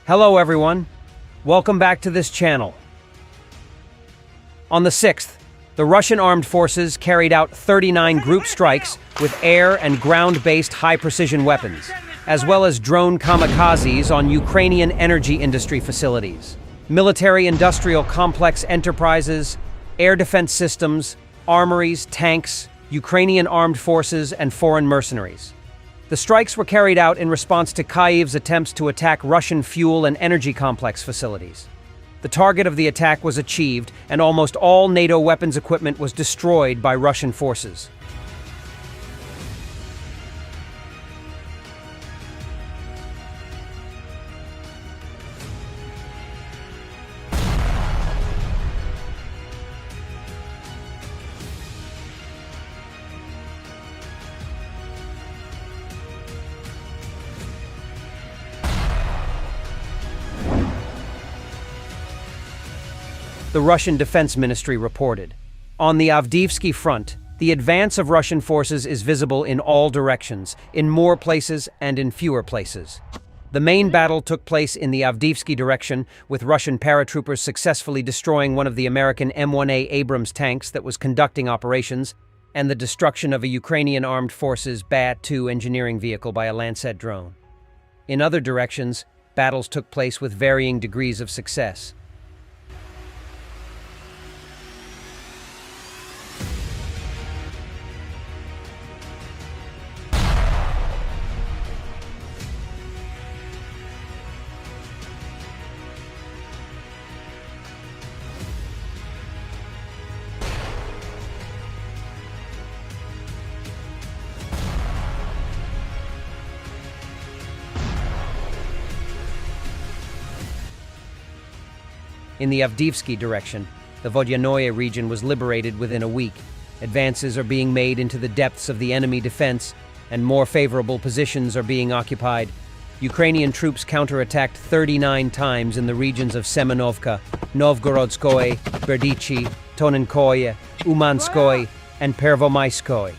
Hello everyone, welcome back to this channel. On the 6th, the Russian armed forces carried out 39 group strikes with air and ground-based high-precision weapons, as well as drone kamikazes on Ukrainian energy industry facilities, military-industrial complex enterprises, air defense systems, armories, tanks, Ukrainian armed forces, and foreign mercenaries. The strikes were carried out in response to Kyiv's attempts to attack Russian fuel and energy complex facilities. The target of the attack was achieved, and almost all NATO weapons equipment was destroyed by Russian forces. The Russian Defense Ministry reported. On the Avdiivsky front, the advance of Russian forces is visible in all directions, in more places and in fewer places. The main battle took place in the Avdiivsky direction, with Russian paratroopers successfully destroying one of the American M1A Abrams tanks that was conducting operations, and the destruction of a Ukrainian armed forces Bat-2 engineering vehicle by a Lancet drone. In other directions, battles took place with varying degrees of success. In the Avdiivsky direction, the Vodyanoye region was liberated within a week. Advances are being made into the depths of the enemy defense, and more favorable positions are being occupied. Ukrainian troops counterattacked 39 times in the regions of Semenovka, Novgorodskoye, Berdichi, Tonenkoye, Umanskoye, and Pervomaiskoye.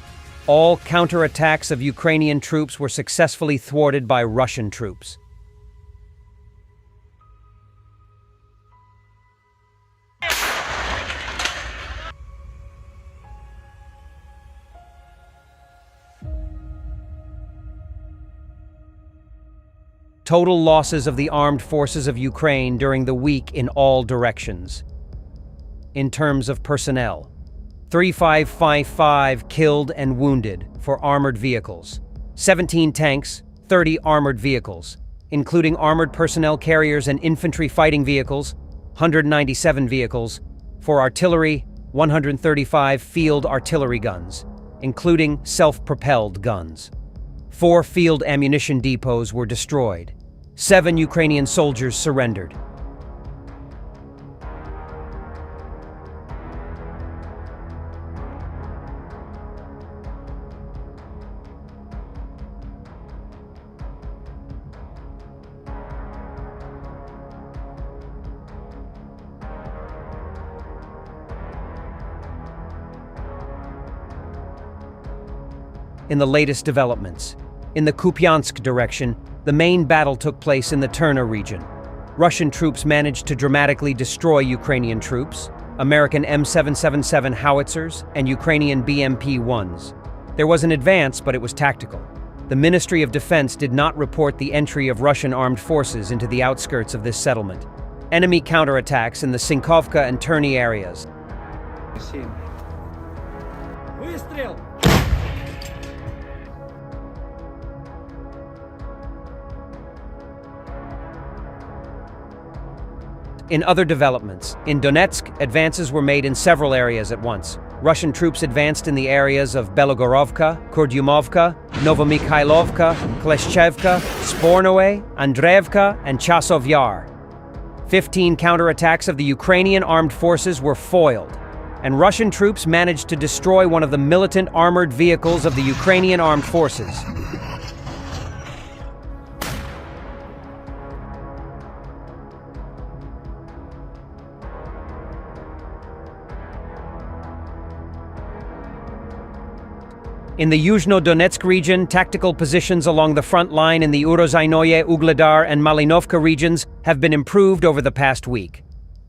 All counterattacks of Ukrainian troops were successfully thwarted by Russian troops. Total losses of the armed forces of Ukraine during the week in all directions. In terms of personnel, 3,555 killed and wounded for armored vehicles, 17 tanks, 30 armored vehicles, including armored personnel carriers and infantry fighting vehicles, 197 vehicles, for artillery, 135 field artillery guns, including self-propelled guns. 4 field ammunition depots were destroyed. 7 Ukrainian soldiers surrendered. In the latest developments, in the Kupiansk direction, the main battle took place in the Terna region. Russian troops managed to dramatically destroy Ukrainian troops, American M777 howitzers, and Ukrainian BMP-1s. There was an advance, but it was tactical. The Ministry of Defense did not report the entry of Russian armed forces into the outskirts of this settlement. Enemy counterattacks in the Sinkovka and Terny areas. Выстрел! In other developments, in Donetsk, advances were made in several areas at once. Russian troops advanced in the areas of Belogorovka, Kurdyumovka, Novomykhailovka, Kleshchevka, Spornoe, Andreevka, and Chasov Yar. 15 counterattacks of the Ukrainian armed forces were foiled, and Russian troops managed to destroy one of the militant armored vehicles of the Ukrainian armed forces. In the Yuzhno-Donetsk region, tactical positions along the front line in the Urozhainoye, Ugledar, and Malinovka regions have been improved over the past week.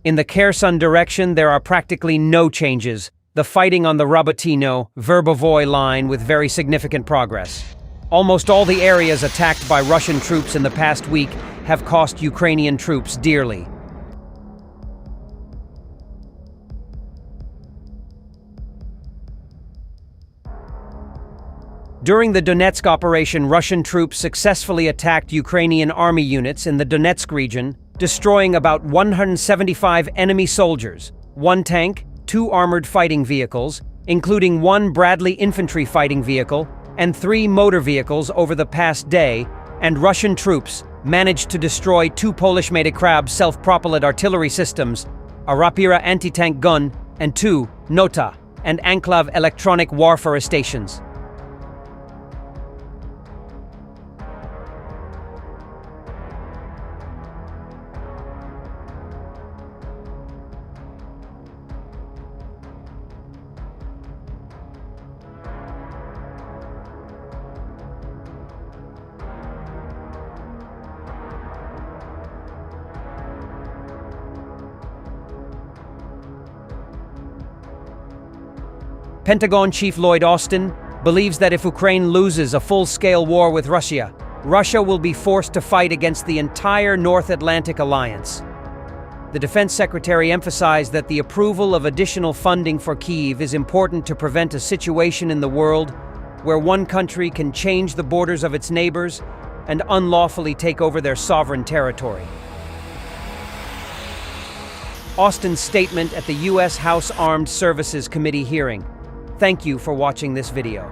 In the Kherson direction, there are practically no changes, the fighting on the Rabotino-Verbovoy line with very significant progress. Almost all the areas attacked by Russian troops in the past week have cost Ukrainian troops dearly. During the Donetsk operation, Russian troops successfully attacked Ukrainian army units in the Donetsk region, destroying about 175 enemy soldiers, 1 tank, 2 armored fighting vehicles, including 1 Bradley infantry fighting vehicle, and 3 motor vehicles over the past day, and Russian troops managed to destroy 2 Polish-made Krab self-propelled artillery systems, a Rapira anti-tank gun, and 2 Nota and Anklav electronic warfare stations. Pentagon Chief Lloyd Austin believes that if Ukraine loses a full-scale war with Russia, Russia will be forced to fight against the entire North Atlantic Alliance. The Defense Secretary emphasized that the approval of additional funding for Kyiv is important to prevent a situation in the world where one country can change the borders of its neighbors and unlawfully take over their sovereign territory. Austin's statement at the U.S. House Armed Services Committee hearing. Thank you for watching this video.